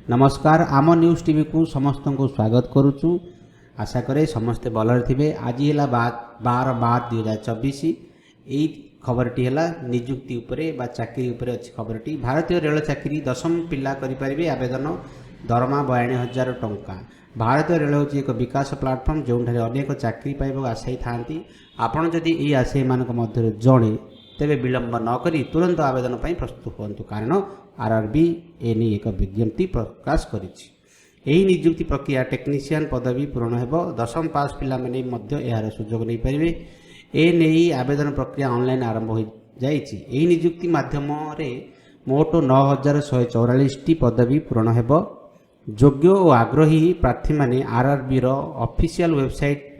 नमस्कार आम news TV को समस्त को स्वागत करुचु। आशा करे समस्ते भलरे थिबे। आज है 12/12/2024। यही खबरटी है निजुक्ति उपरे बा चाकरी उपरे अच्छी खबरटी। भारतीय रेल चाकरी 10वीं पिला करें आवेदन दरमा 92,000 टंका। भारतीय रेल हूँ एक विकास प्लाटफर्म जो अनेक चाकरी पाइबा आशायी था। आपड़ जदि ये आशायी मान मध्य जड़े तेरे विलंब नक तुरंत आवेदन पर प्रस्तुत हूँ, कारण आरआरबी एने एक विज्ञप्ति प्रकाश करिछि। यही नियुक्ति प्रक्रिया टेक्नीशियन पदवी पूरण हेब। 10वीं पास पिला माने मध्य यार सुजोग नहीं पारे। एने आवेदन प्रक्रिया ऑनलाइन आरंभ हो जाइछि। एही नियुक्ति माध्यम रे मोट 9,144 पदवी पूरण हेब। योग्य और आग्रही प्रार्थी माने आरआरबी रो ऑफिशियल वेबसाइट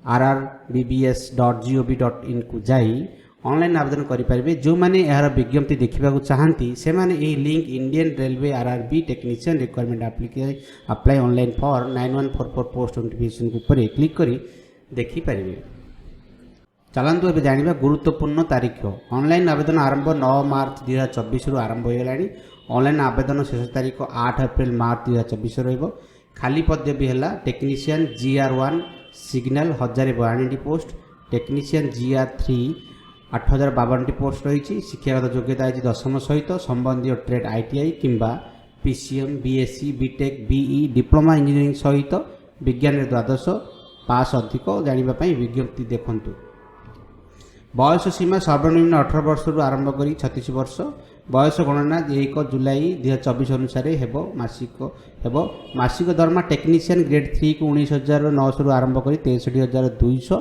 rrbbs.gov.in को जाई ऑनलाइन आवेदन करें। जो मैंने यार विज्ञप्ति देखा चाहती से माने यही link Indian railway RRB technician requirement apply online for 9144 post notification ऊपर क्लिक करी देखिपारे। चलतु ए जाना गुरुत्वपूर्ण तारीख। ऑनलाइन आवेदन आरंभ 9 मार्च 2024 आरंभ होगा। ऑनलाइन आवेदन शेष तारीख 8 एप्रिल मार्च 2024 रही। खाली पदवी है technician GR1 signal 1052 post, technician GR3 8,052 post रही। शिक्षागत योग्यता है 10वीं सहित संबंधी ट्रेड ITI किंबा PCM BSc BTech BE diploma engineering सहित विज्ञान द्वादश पास अधिक जानापी विज्ञप्ति देखूँ। बयस सीमा सर्वनिम्न 18 वर्ष आरंभ कर 36 वर्ष। बयस गणना 1 जुलाई 2024 अनुसार मासिक दरमा टेक्नीशियन ग्रेड 3 को 19,900 आरंभ कर 63,200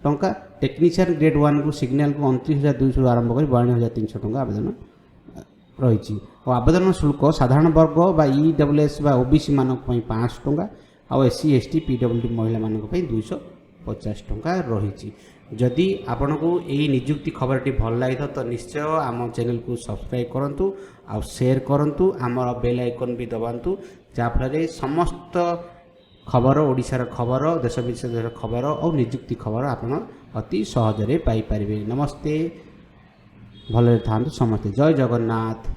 टंका। टेक्नीशियन ग्रेड 1 को सिग्नल को 29,200 आरंभ कर 52,300 टंका आवेदन रही। और आवेदन शुल्क साधारण वर्ग बा EWS बा OBC मानक 500 टंका और SC ST PWD महिला मानक 250 टंका रही। जदि आपन को यही निजुक्ति खबरटी भल लगी तो निश्चय आम चैनल को सब्सक्राइब करूँ आ शेयर करूँ। आमर बेल आइकन भी दबातु जहाँफल समस्त खबर ओडिशार खबर देश विदेश खबर और निजुक्ति खबर आपन अति सहजरे पाई पारिबे। नमस्ते, भलरे थांतु समस्ते। जय जगन्नाथ।